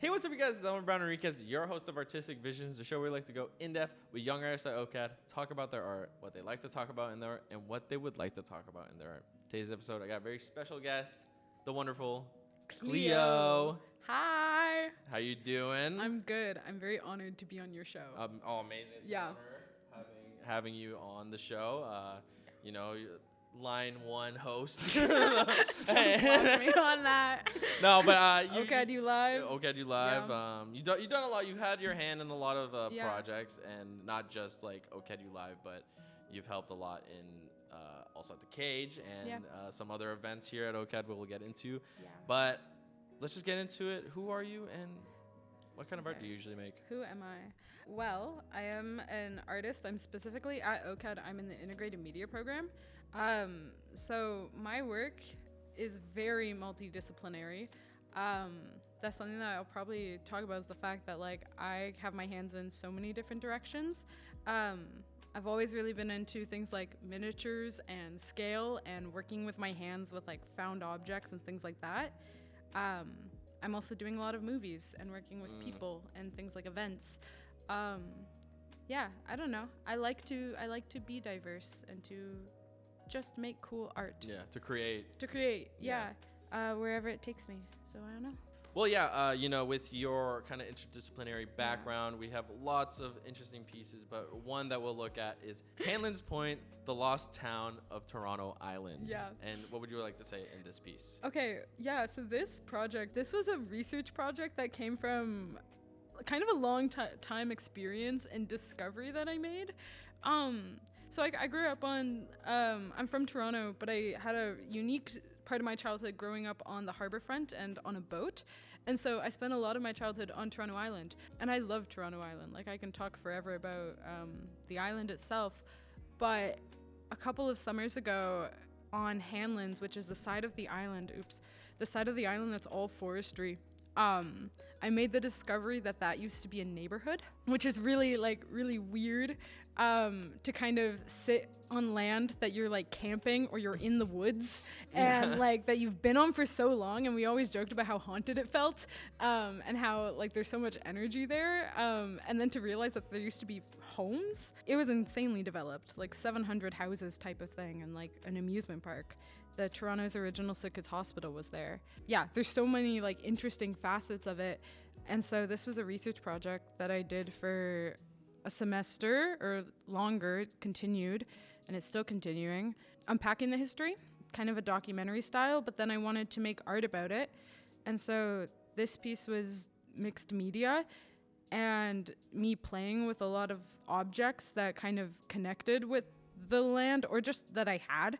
Hey, what's up, you guys? It's Elmer Brown Enriquez, your host of Artistic Visions, the show where we like to go in-depth with young artists at OCAD, talk about their art, what they like to talk about in their art, and what they would like to talk about in their art. Today's episode, I got a very special guest, the wonderful Cleo. Hi. How you doing? I'm good. I'm very honored to be on your show. Amazing. It's an honor having you on the show. Line one host. Don't block me on that. No, but OCAD You Live. OCAD You Live. Yeah. You've done a lot. You've had your hand in a lot of projects, and not just like OCAD You Live, but you've helped a lot in also at the Cage and some other events here at OCAD we'll get into. Yeah. But let's just get into it. Who are you, and what kind of art do you usually make? Who am I? Well, I am an artist. I'm specifically at OCAD. I'm in the integrated media program. So my work is very multidisciplinary. That's something that I'll probably talk about, is the fact that like I have my hands in so many different directions. I've always really been into things like miniatures and scale and working with my hands with like found objects and things like that. I'm also doing a lot of movies and working with people and things like events. I don't know. I like to be diverse and to just make cool art. Yeah, to create. Wherever it takes me. So I don't know. Well, with your kind of interdisciplinary background, we have lots of interesting pieces, but one that we'll look at is Hanlon's Point, the lost town of Toronto Island. Yeah. And what would you like to say in this piece? Okay, yeah, so this was a research project that came from kind of a long time experience and discovery that I made. So I grew up on, I'm from Toronto, but I had a unique part of my childhood growing up on the harbourfront and on a boat. And so I spent a lot of my childhood on Toronto Island. And I love Toronto Island. Like, I can talk forever about the island itself. But a couple of summers ago on Hanlon's, which is the side of the island that's all forestry, I made the discovery that used to be a neighborhood, which is really weird, to kind of sit on land that you're like camping or you're in the woods and like that you've been on for so long. And we always joked about how haunted it felt, and how like there's so much energy there. And then to realize that there used to be homes, it was insanely developed, like 700 houses type of thing, and like an amusement park. The Toronto's original Sick Kids Hospital was there. Yeah, there's so many like interesting facets of it. And so this was a research project that I did for a semester or longer, continued, and it's still continuing, unpacking the history, kind of a documentary style, but then I wanted to make art about it. And so this piece was mixed media and me playing with a lot of objects that kind of connected with the land, or just that I had,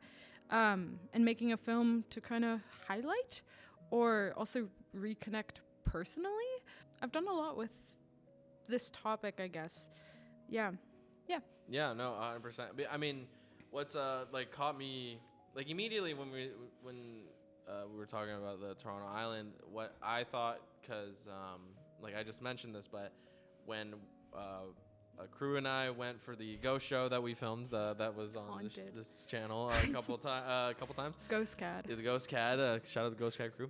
and making a film to kind of highlight or also reconnect personally. I've done a lot with this topic, I guess. Yeah, no, 100%. I mean, what's caught me like immediately when we were talking about the Toronto Island, what I thought, because I just mentioned this, but when a crew and I went for the ghost show that we filmed, that was on this channel a couple times. Ghost Cad. The Ghost Cad. Shout out to the Ghost Cad crew.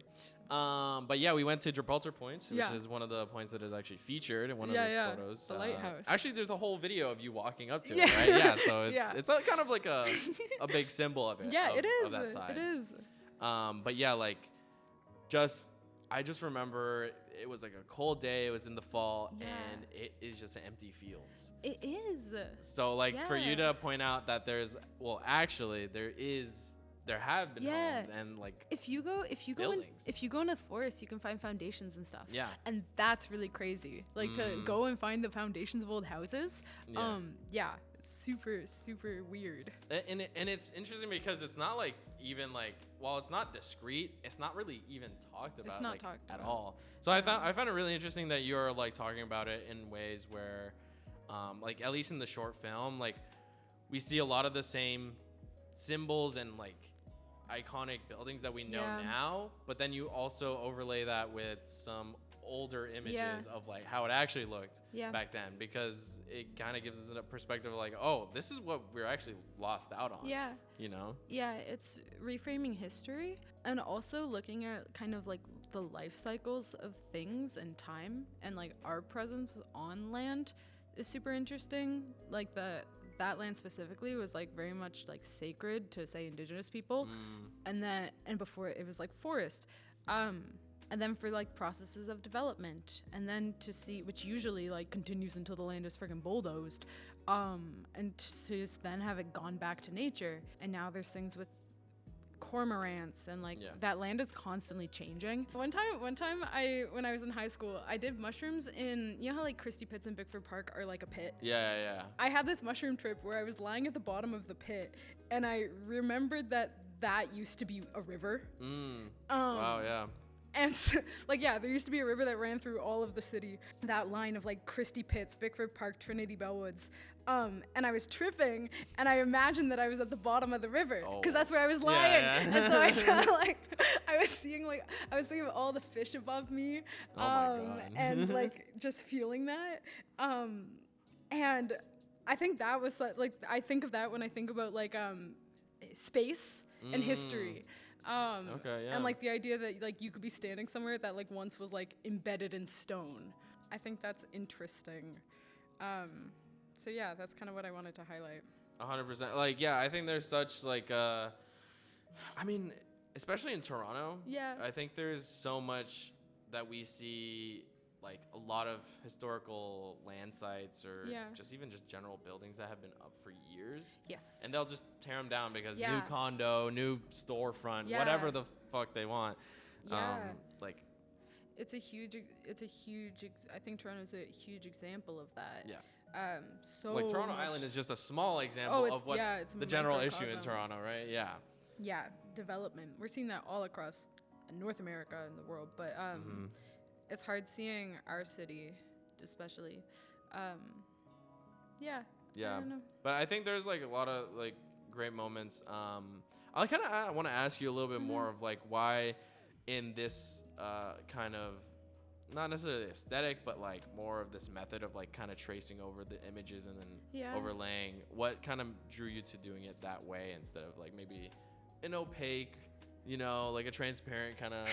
But yeah, we went to Gibraltar Point, which is one of the points that is actually featured in one of those photos. The lighthouse. Actually, there's a whole video of you walking up to it, right? Yeah. So it's a, kind of like a big symbol of it. Yeah, it is. Of that side. It is. But yeah, I just remember it was like a cold day. It was in the fall, and it is just empty fields. It is. So for you to point out that there have been homes and if you go in the forest, you can find foundations and stuff. Yeah. And that's really crazy. To go and find the foundations of old houses. It's super, super weird. And it's interesting because it's not while it's not discreet, it's not really even talked about. It's not talked at about. all. So I found it really interesting that you're talking about it in ways where at least in the short film, we see a lot of the same symbols and iconic buildings that we know now, but then you also overlay that with some older images of how it actually looked back then, because it kind of gives us a perspective of this is what we're actually lost out on. It's reframing history and also looking at kind of the life cycles of things and time, and like our presence on land is super interesting. Like that land specifically was like very much like sacred to, say, indigenous people, and before it was like forest, and then for like processes of development, and then to see, which usually like continues until the land is friggin' bulldozed, and to just then have it gone back to nature. And now there's things with cormorants, and like that land is constantly changing. One time when I was in high school, I did mushrooms in, you know how like Christie Pits in Bickford Park are like a pit? Yeah. I had this mushroom trip where I was lying at the bottom of the pit, and I remembered that used to be a river. Wow, yeah. And so, like, yeah, there used to be a river that ran through all of the city. That line of like Christie Pits, Bickford Park, Trinity Bellwoods. And I was tripping, and I imagined that I was at the bottom of the river, because that's where I was lying. Yeah. And so I saw, like, I was thinking of all the fish above me, Oh my God. and like just feeling that. And I think that was like, I think of that when I think about like space and history. Okay, yeah. And like the idea that like you could be standing somewhere that like once was like embedded in stone. I think that's interesting. So yeah, that's kind of what I wanted to highlight. 100%. Like, yeah, I think there's such like, I mean, especially in Toronto. Yeah. I think there's so much that we see, like a lot of historical land sites, or just general buildings that have been up for years. Yes. And they'll just tear them down because new condo, new storefront, whatever the fuck they want. Yeah. Like, it's a huge, I think Toronto's a huge example of that. Yeah. So like Toronto much- Island is just a small example of what's it's a the general issue in microcosm. Toronto, right? Yeah. Yeah, development. We're seeing that all across North America and the world, but it's hard seeing our city, especially. Yeah. Yeah. I don't know. But I think there's like a lot of like great moments. I kind of want to ask you a little bit more of like why in this kind of, not necessarily aesthetic, but like more of this method of like kind of tracing over the images and then overlaying, what kind of drew you to doing it that way instead of like maybe an opaque, you know, like a transparent kind of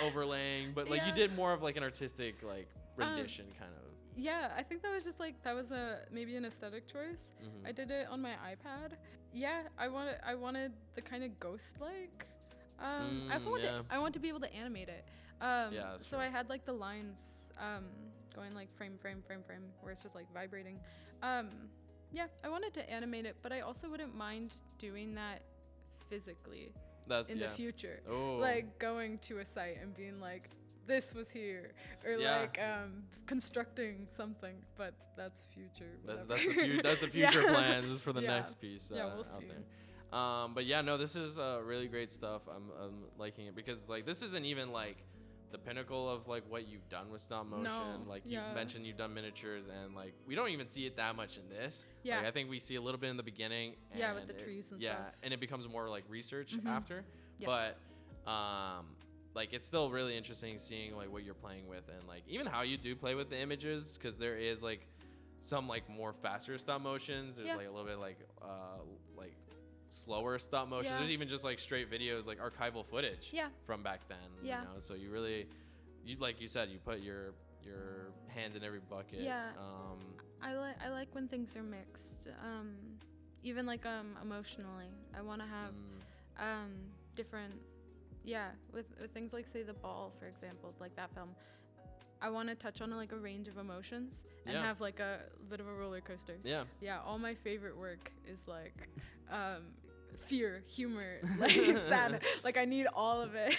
overlaying, but like you did more of like an artistic like rendition kind of. Yeah, I think that was just like, that was maybe an aesthetic choice. I did it on my iPad. Yeah, I wanted the kind of ghost-like. I also I want to be able to animate it. So true. I had like the lines going like frame, where it's just like vibrating. Yeah, I wanted to animate it, but I also wouldn't mind doing that physically in the future. Like going to a site and being like, this was here, or like constructing something, but that's future. That's the future plans for the next piece. We'll out see. There. But yeah, no, this is really great stuff. I'm liking it because like this isn't even like the pinnacle of like what you've done with stop motion. Like you've mentioned, you've done miniatures, and like we don't even see it that much in this. Like, I think we see a little bit in the beginning. And with the trees and stuff. Yeah, and it becomes more like research after. Yes. But like it's still really interesting seeing like what you're playing with, and like even how you do play with the images, because there is like some like more faster stop motions. There's like a little bit like slower stop motion. There's even just like straight videos, like archival footage from back then. You know, so you really, like you said, you put your hands in every bucket. I like when things are mixed. Even like emotionally, I want to have different. Yeah, with things like, say, The Ball, for example, like that film, I want to touch on like a range of emotions and have like a bit of a roller coaster. Yeah, all my favorite work is like fear, humor, like sadness. Like I need all of it.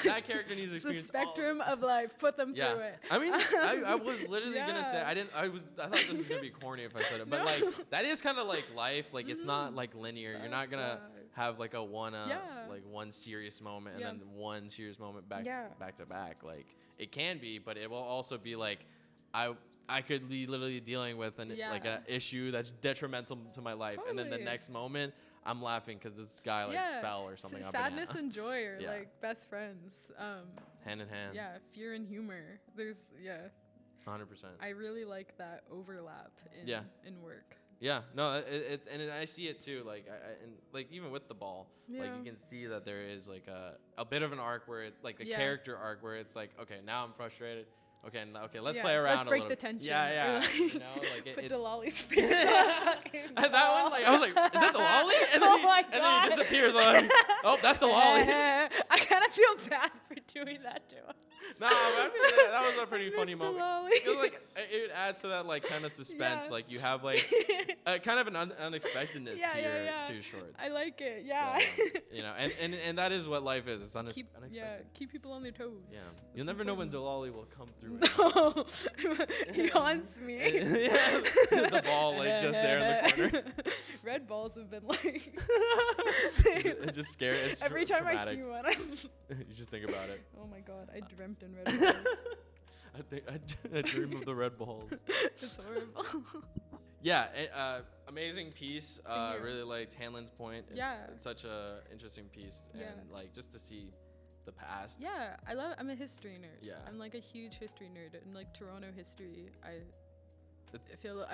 That character needs to experience the spectrum of life. Put them through it. I mean, I was literally gonna say I thought this was gonna be corny if I said it, but like that is kind of like life. Like it's not like linear. You're not gonna have like a one serious moment and then one serious moment back to back. Like it can be, but it will also be like I could be literally dealing with like an issue that's detrimental to my life, and then the next moment I'm laughing because this guy fell or something. Sadness and joy are like best friends. Hand in hand. Yeah, fear and humor. There's 100%. I really like that overlap in work. Yeah, no, I see it too. Like, and like even with the ball, like you can see that there is like a bit of an arc where like a character arc where it's like, okay, now I'm frustrated. Okay, let's play around. Let's break a little the tension. Yeah. Like, you know, like put Delali's face on that one, like I was like, is that Delali? And then, and then he disappears. I'm like, oh, that's Delali. I kind of feel bad for doing that to him. No, I mean, that was a pretty funny moment. Delali. Like it adds to that like kind of suspense. Like you have like kind of an unexpectedness to your shorts. I like it. Yeah. So, you know, and that is what life is. It's unexpected. Yeah, keep people on their toes. Yeah, you'll never know when Delali will come through. No, he haunts me. The ball like just there in the corner. Red balls have been like it just scary. It's every time traumatic. I see one, you just think about it. Oh my god, I dreamt in red balls. I dream of the red balls. It's horrible. Yeah, amazing piece. Really liked Hanlon's point. It's such a interesting piece, and like just to see the past. Yeah, I'm a history nerd. Yeah, I'm like a huge history nerd, and like Toronto history, I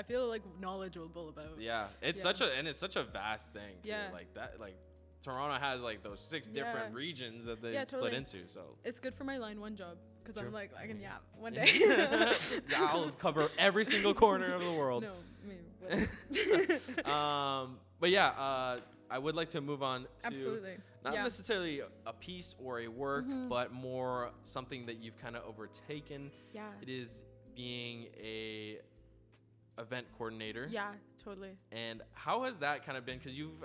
feel like knowledgeable about. Yeah, it's such a vast thing too. Yeah. Like that, like Toronto has like those 6 different regions that they split into. So it's good for my line 1 job because I'm like I can one day. I'll cover every single corner of the world. No, maybe. But yeah, I would like to move on to not necessarily a piece or a work, but more something that you've kind of overtaken. Yeah. It is being a event coordinator. Yeah, totally. And how has that kind of been? Because you've,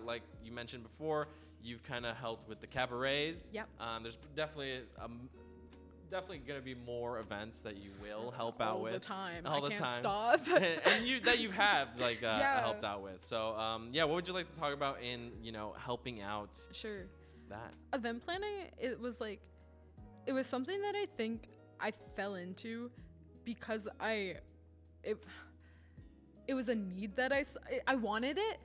like you mentioned before, you've kind of helped with the cabarets. Yep. There's definitely going to be more events that you will help out with. All the time. I can't stop. and you have like helped out with. So what would you like to talk about in helping out? Sure. That event planning, it was something that I think I fell into because it was a need that I wanted it.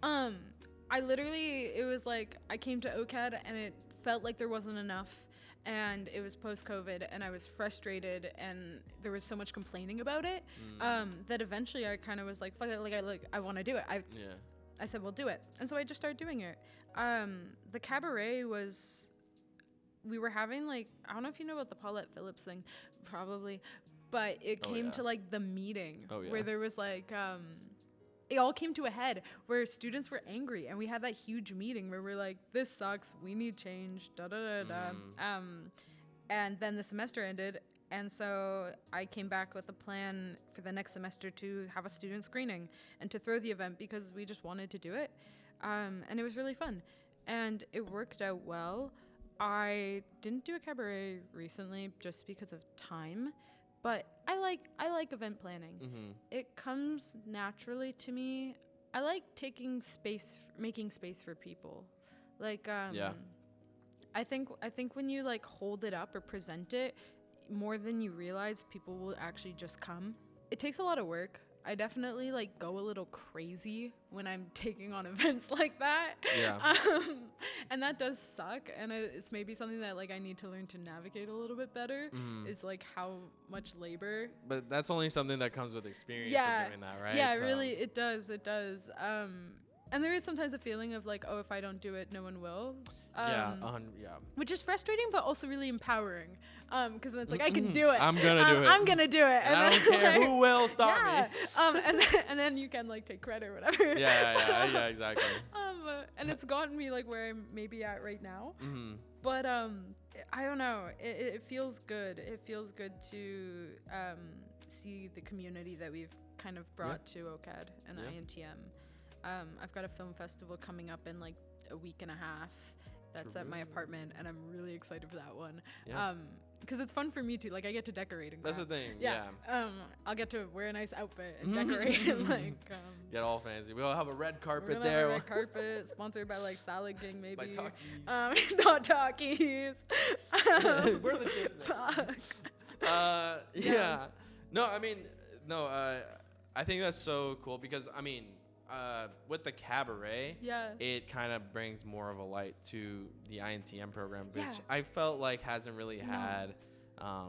I literally, it was like I came to OCAD and it felt like there wasn't enough, and it was post-COVID and I was frustrated and there was so much complaining about it that eventually I kind of was like, fuck it, I want to do it. I said, well, do it. And so I just started doing it. The cabaret we were having like, I don't know if you know about the Paulette Phillips thing, probably, but it came to like the meeting where there was like, it all came to a head where students were angry and we had that huge meeting where we're like, this sucks, we need change, and then the semester ended. And so I came back with a plan for the next semester to have a student screening and to throw the event because we just wanted to do it. And it was really fun. And it worked out well. I didn't do a cabaret recently just because of time, but I like event planning. It comes naturally to me. I like making space for people. Like, I think when you like hold it up or present it, more than you realize, people will actually just come. It takes a lot of work. I definitely like go a little crazy when I'm taking on events like that. Yeah. And that does suck. And it's maybe something that like I need to learn to navigate a little bit better is like how much labor. But that's only something that comes with experience of doing that, right? Yeah, really, it does. It does. And there is sometimes a feeling of like, oh, if I don't do it, no one will. Which is frustrating, but also really empowering. Because then it's like, I can do it. I'm gonna do it. I'm gonna do it. And I don't care who will stop me. And then you can like take credit or whatever. Yeah, exactly. And it's gotten me like where I'm maybe at right now. But I don't know. It feels good. It feels good to see the community that we've kind of brought to OCAD and INTM. I've got a film festival coming up in like a week and a half. That's at my apartment, and I'm really excited for that one. Because it's fun for me too. Like I get to decorate and that's the thing. I'll get to wear a nice outfit and decorate and like get all fancy. We'll have a red carpet there. Have a red carpet sponsored by like Salad King maybe. By Takis. Not Takis. We're the kids. No, I mean, I think that's so cool because I mean. With the cabaret, it kind of brings more of a light to the INTM program, which I felt like hasn't really had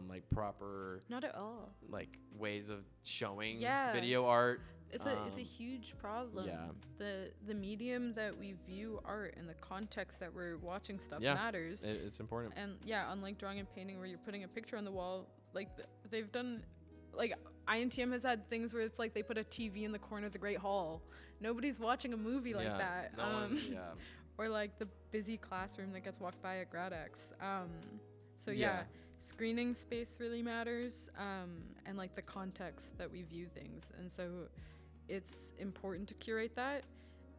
like proper Not at all. like ways of showing Yeah. video art. It's a huge problem. Yeah. The medium that we view art and the context that we're watching stuff Yeah. matters. It's important. And yeah, unlike drawing and painting where you're putting a picture on the wall, like they've done, like INTM has had things where it's like they put a TV in the corner of the Great Hall. Nobody's watching a movie like that. No one, yeah. Or like the busy classroom that gets walked by at GradX. So Yeah. screening space really matters, and like the context that we view things. And so it's important to curate that.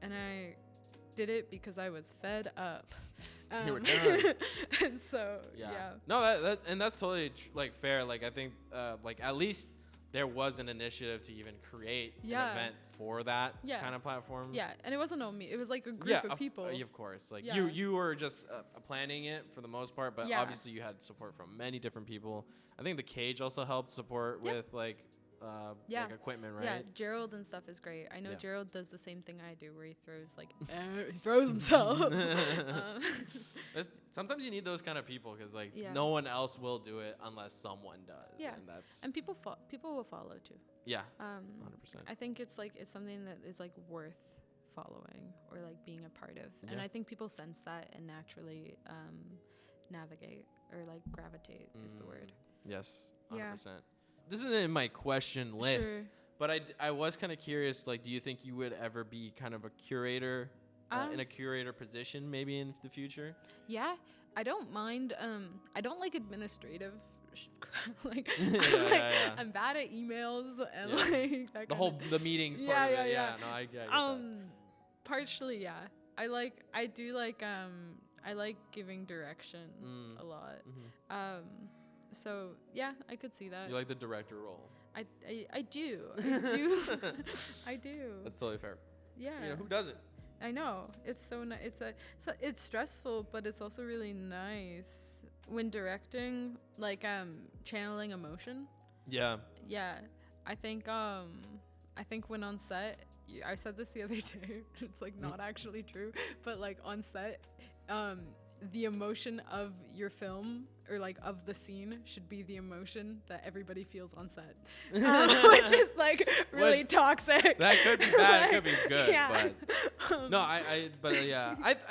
And I did it because I was fed up. You were done. And so, yeah. No, that's totally like fair. Like I think like at least there was an initiative to even create an event for that kind of platform. Yeah, and it wasn't on me. It was like a group of people. Of course. Like you were just planning it for the most part, but obviously you had support from many different people. I think the Cage also helped support with like equipment, right? Yeah, Gerald and stuff is great. I know Yeah. Gerald does the same thing I do, where he throws like he throws himself. Sometimes you need those kind of people because like Yeah. no one else will do it unless someone does. Yeah. And that's And people will follow too. 100%. I think it's something that is like worth following or like being a part of. And Yeah. I think people sense that and naturally navigate or like gravitate is the word. Yes, 100%. Yeah. This isn't in my question list, Sure. but I was kind of curious. Like, do you think you would ever be kind of a curator in a curator position, maybe in the future? Yeah, I don't mind. I don't like administrative. Like, Yeah. I'm bad at emails and Yeah. like that The meetings part of it. yeah. No, I get that. Partially, yeah. I like giving direction a lot. Mm-hmm. So yeah, I could see that. You like the director role. I do. I do. That's totally fair. Yeah. You know, who doesn't? I know. It's so it's stressful, but it's also really nice when directing, like channeling emotion. Yeah. Yeah. I think when on set, I said this the other day. It's like not actually true, but like on set, the emotion of your film or like of the scene should be the emotion that everybody feels on set, which is like really toxic. That could be bad. It could be good. Yeah. But no, I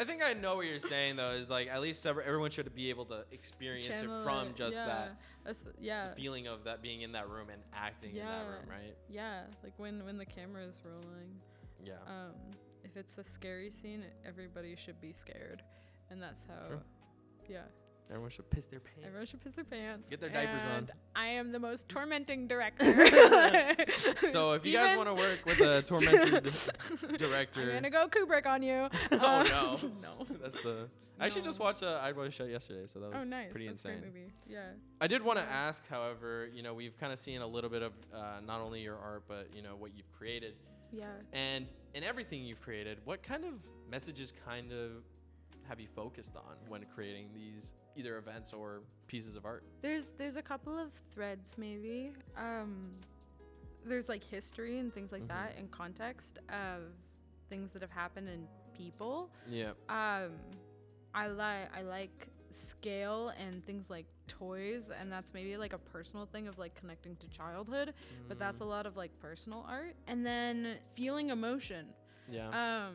think I know what you're saying though. Is like at least everyone should be able to experience Channel it from it, just that the feeling of that being in that room and acting in that room, right? Yeah, like when the camera is rolling. Yeah. If it's a scary scene, everybody should be scared, and that's how. True. Yeah. Everyone should piss their pants. Everyone should piss their pants. Get their diapers on. And I am the most tormenting director. So if you guys want to work with a tormented director, I'm gonna go Kubrick on you. Oh no, No. That's the. I actually just watched I Wrote a Show yesterday, so that was pretty That's insane. a great movie. Yeah. I did want to ask, however, you know, we've kind of seen a little bit of not only your art, but you know what you've created, Yeah. and in everything you've created, what kind of messages kind of have you focused on when creating these either events or pieces of art? There's a couple of threads maybe. There's like history and things like that and context of things that have happened in people. Yeah. I like scale and things like toys, and that's maybe like a personal thing of like connecting to childhood, but that's a lot of like personal art. And then feeling emotion. Yeah.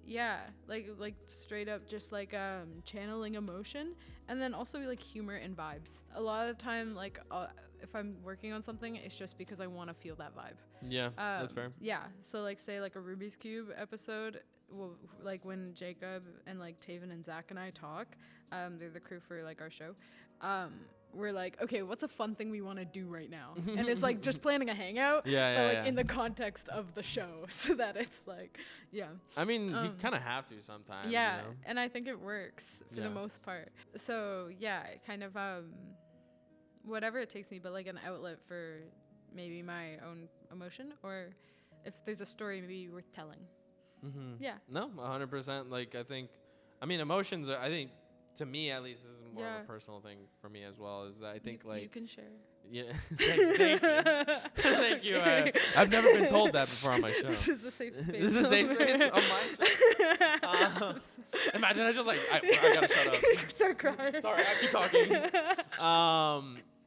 Yeah, like straight up just like channeling emotion, and then also like humor and vibes. A lot of the time, like if I'm working on something, it's just because I want to feel that vibe. Yeah, that's fair. Yeah, so like say like a Rubik's Cube episode, well, like when Jacob and like Taven and Zach and I talk, they're the crew for like our show. We're like, okay, what's a fun thing we want to do right now? And it's like just planning a hangout, but like in the context of the show, so that it's like, yeah. I mean, you kind of have to sometimes. Yeah, you know? and I think it works for the most part. So yeah, kind of whatever it takes me, but like an outlet for maybe my own emotion, or if there's a story maybe worth telling. Yeah. No, 100%. Like I mean, emotions are, I think, to me at least, is more of a personal thing for me as well. Is that I think you can share. Yeah. Thank you. Thank you. I've never been told that before on my show. This is a safe space. This is a safe space on my show. Imagine I just like I gotta shut up. Start crying. Sorry, I keep talking.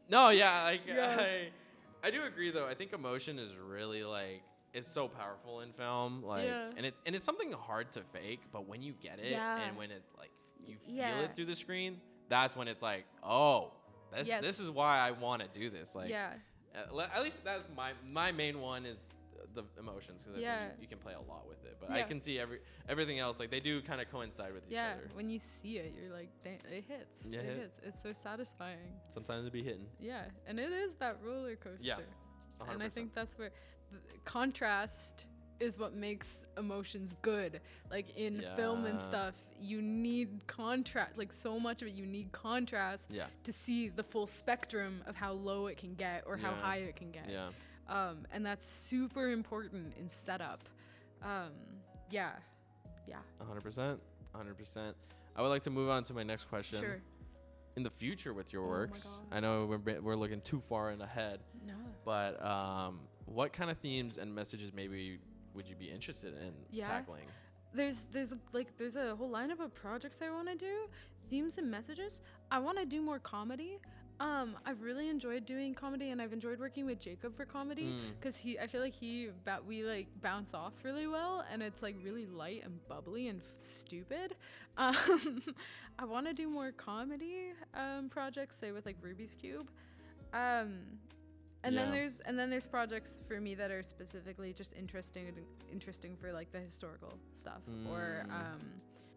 No, yeah, like Yeah. I do agree though. I think emotion is really like it's so powerful in film, like, Yeah. and it's something hard to fake, but when you get it Yeah. and when it's like you feel Yeah. it through the screen, that's when it's like, oh, Yes. this is why I want to do this. Like, Yeah. at least that's my main one is the emotions because Yeah. I think you can play a lot with it. But I Yeah. can see everything else, like they do kind of coincide with each Yeah, other. when you see it, you're like, "Dang, it hits. Yeah, it hit. hits. It's so satisfying." Sometimes it be hitting. Yeah, and it is that roller coaster. Yeah, And I 100%. think that's where the contrast is what makes emotions good. Like in film and Yeah. stuff, you need contrast. Like so much of it, you need contrast Yeah, to see the full spectrum of how low it can get or how Yeah. high it can get. yeah. And that's super important in setup. Yeah. 100%. 100%. I would like to move on to my next question. Sure. In the future with your Oh my works, God. I know we're looking too far in ahead, No. but what kind of themes and messages maybe would you be interested in Yeah. tackling? There's a whole lineup of projects I want to do, themes and messages. I want to do more comedy. I've really enjoyed doing comedy, and I've enjoyed working with Jacob for comedy because I feel like we like bounce off really well, and it's like really light and bubbly and stupid. I want to do more comedy projects, say with like Ruby's Cube. And Yeah. then there's projects for me that are specifically just interesting for like the historical stuff or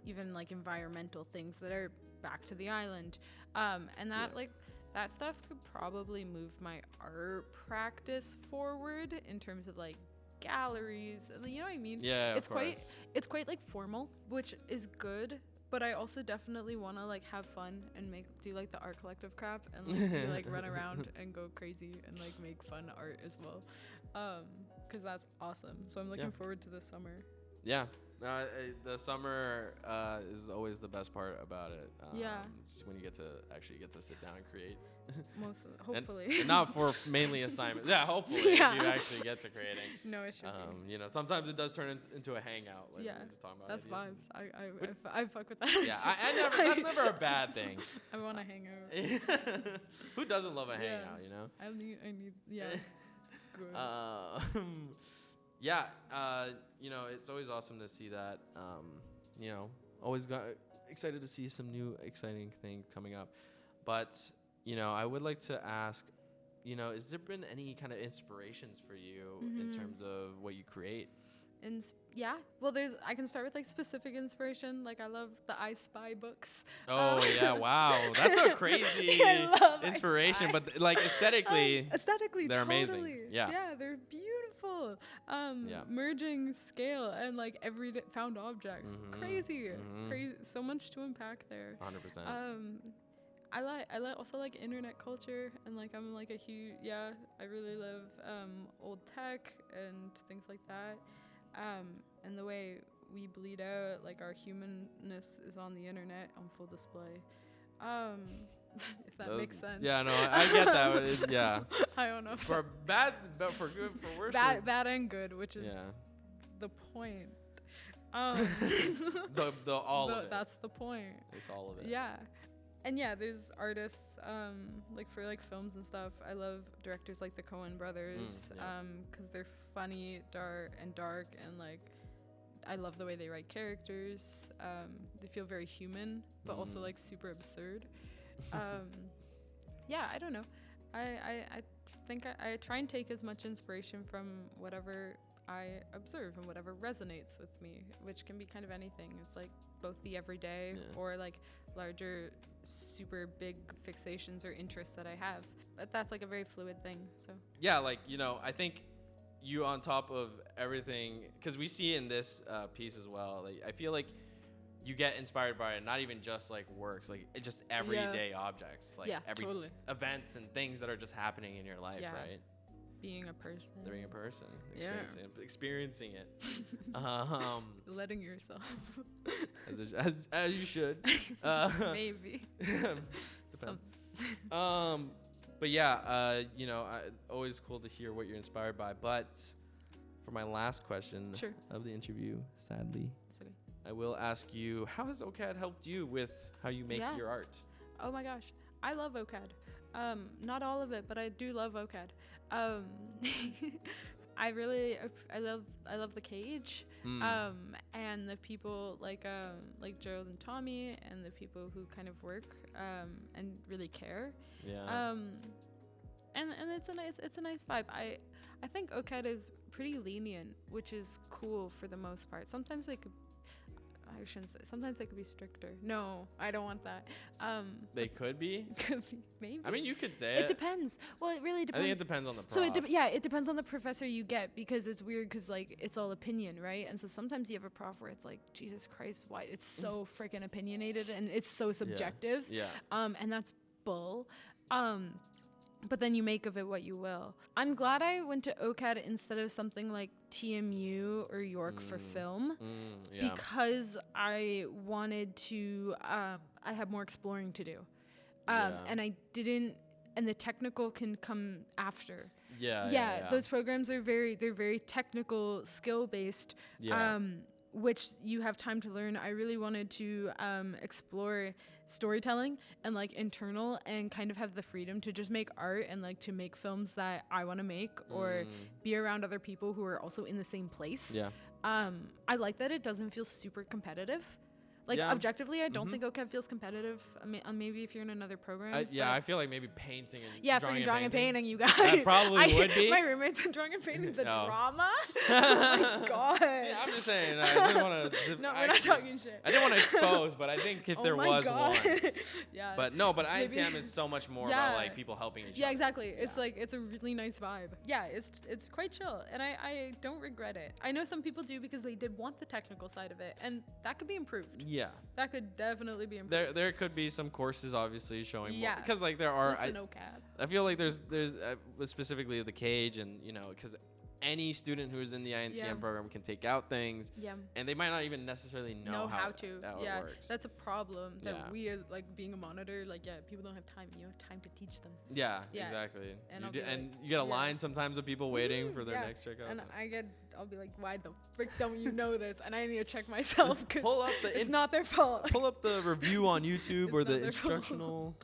even like environmental things that are back to the island. And that Yeah. like that stuff could probably move my art practice forward in terms of like galleries. You know what I mean? Yeah, It's of course. It's quite like formal, which is good. But I also definitely want to like have fun and do like the art collective crap and like run around and go crazy and like make fun art as well, because that's awesome. So I'm looking forward to this summer. Yeah. The summer is always the best part about it. Yeah. It's when you get to sit down and create. Hopefully. And not for mainly assignments. Yeah, hopefully Yeah. if you actually get to creating. No issue. You know, sometimes it does turn into a hangout. Like Yeah, we were just talking about That's ideas. vibes. I fuck with that. Yeah, that's never a bad thing. I want to hang out. Who doesn't love a Yeah. hangout, you know? I need. Yeah. Good. Yeah, you know, it's always awesome to see that. You know, always got excited to see some new exciting thing coming up. But, you know, I would like to ask, you know, has there been any kind of inspirations for you in terms of what you create? Yeah. Well, I can start with like specific inspiration. Like I love the I Spy books. Oh, yeah, wow. That's a crazy I love I inspiration, Spy. but like aesthetically, Aesthetically, they're totally. amazing. Yeah. Yeah, they're beautiful. Yeah. Merging scale and like everyday found objects. Crazy. So much to unpack there. 100%. I also like internet culture, and like I'm like a huge I really love old tech and things like that. And the way we bleed out, like our humanness is on the internet on full display. If that makes sense. Yeah, no, I get that. But yeah. I don't know. For bad, but for good, for worse. Bad and good, which is Yeah. the point. The all of it. That's the point. It's all of it. Yeah. And yeah, there's artists, like for like films and stuff. I love directors like the Coen brothers, yeah. because they're funny, dark, and like, I love the way they write characters. They feel very human, but also like super absurd. Yeah, I don't know. I think I try and take as much inspiration from whatever I observe and whatever resonates with me, which can be kind of anything. It's like both the everyday or like larger, super big fixations or interests that I have. But that's like a very fluid thing. So Yeah, like, you know, I think you on top of everything, because we see in this piece as well, like I feel like you get inspired by it, not even just like works, like it's just everyday objects, like every totally. events and things that are just happening in your life, Yeah. right? Being a person. Being a person, Yeah. experiencing it. Letting yourself. as you should. Maybe. Depends. But yeah, you know, always cool to hear what you're inspired by. But for my last question Sure. of the interview, sadly, It's okay. I will ask you, how has OCAD helped you with how you make Yeah. your art? Oh my gosh, I love OCAD. Not all of it, but I do love OCAD. I love the cage. And the people like Gerald and Tommy, and the people who kind of work and really care. Yeah. And it's a nice vibe. I think OCAD is pretty lenient, which is cool for the most part. Sometimes they could, I shouldn't say, sometimes they could be stricter. No, I don't want that. They could be. Could be, maybe. I mean, you could say it. It depends. Well, it really I depends. think it depends on the prof. So it depends on the professor you get, because it's weird, because like it's all opinion, right? And so sometimes you have a prof where it's like, Jesus Christ, why it's so freaking opinionated and it's so subjective. Yeah. And that's bull. But then you make of it what you will. I'm glad I went to OCAD instead of something like TMU or York for film, because I wanted to, I had more exploring to do. And I didn't, and the technical can come after. Yeah. Those programs are they're very technical, skill based. Which you have time to learn. I really wanted to explore storytelling and like internal, and kind of have the freedom to just make art and like to make films that I want to make, or be around other people who are also in the same place. I like that it doesn't feel super competitive. Like objectively, I don't think OCAD feels competitive. Maybe if you're in another program. I feel like maybe painting and drawing and painting, you guys. That probably would be. My roommates in drawing and painting, the drama. Oh my god. Yeah, I'm just saying. I didn't want to. No, we're not talking shit. I didn't want to expose, but I think if there was one. Yeah. But no, but INTM is so much more about like people helping each other. Yeah, exactly. It's like it's a really nice vibe. Yeah, it's quite chill, and I don't regret it. I know some people do because they did want the technical side of it, and that could be improved. Yeah. That could definitely be improved. There could be some courses obviously showing more, Yeah. because like there are. OCAD. I feel like there's specifically the cage, and because any student who's in the INTM program can take out things, and they might not even necessarily know how to. It works. That's a problem that we, as like being a monitor, like people don't have time. You don't have time to teach them. Yeah. Exactly. And you get a line sometimes of people waiting for their next checkout. And I'll be like, why the frick don't you know this? And I need to check myself, because it's not their fault. Pull up the review on YouTube or the instructional.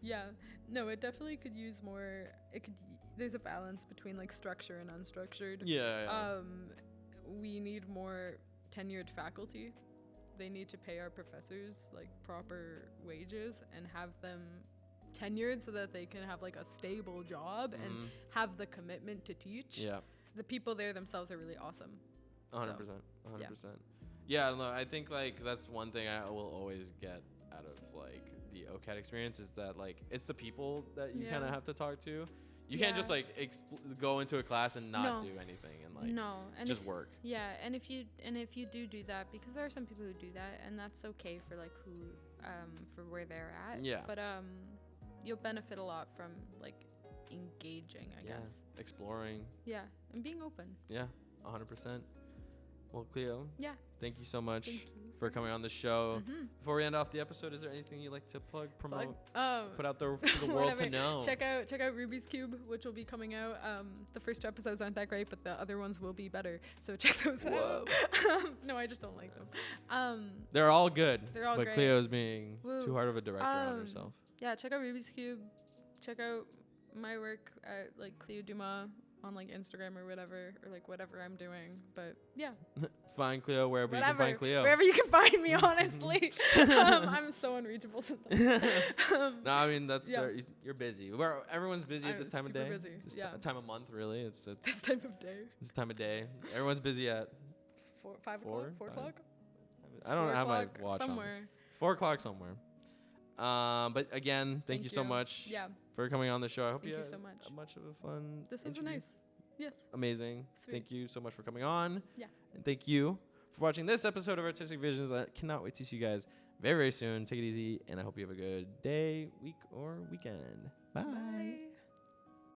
Yeah. No, it definitely could use more. There's a balance between like structure and unstructured. We need more tenured faculty. They need to pay our professors like proper wages and have them tenured so that they can have like a stable job and have the commitment to teach. Yeah. The people there themselves are really awesome. 100%. 100%. Yeah, no, I think like that's one thing I will always get out of like the OCAD experience, is that like it's the people that you kind of have to talk to. You can't just like go into a class and not do anything and like just work. Yeah, and if you do that, because there are some people who do that, and that's okay for like who for where they're at. Yeah. But you'll benefit a lot from like engaging, I guess. Exploring. Yeah, and being open. Yeah, 100%. Well, Cleo. Yeah. Thank you so much for coming on the show. Before we end off the episode, is there anything you'd like to plug, promote, put out there for the world to know? Check out Ruby's Cube, which will be coming out. The first 2 episodes aren't that great, but the other ones will be better. So check those out. No, I just don't like them. They're all good. They're all but great. Cleo's being too hard of a director on herself. Yeah, check out Ruby's Cube. Check out my work at like Cleo Dumas on like Instagram or whatever I'm doing. But yeah. Find Cleo wherever you can find Cleo. Wherever you can find me, honestly. I'm so unreachable sometimes. No, I mean you're busy. Everyone's busy at this time of day. Busy. This time of month, really. It's this time of day. This time of day. Everyone's busy at 5 o'clock. 4 o'clock. I don't have my watch somewhere. On. It's 4 o'clock somewhere. But again, thank you so much for coming on the show. I hope you had much of a fun. This was nice. Yes. Amazing. Sweet. Thank you so much for coming on. Yeah. And thank you for watching this episode of Artistic Visions. I cannot wait to see you guys very, very soon. Take it easy, and I hope you have a good day, week, or weekend. Bye. Bye.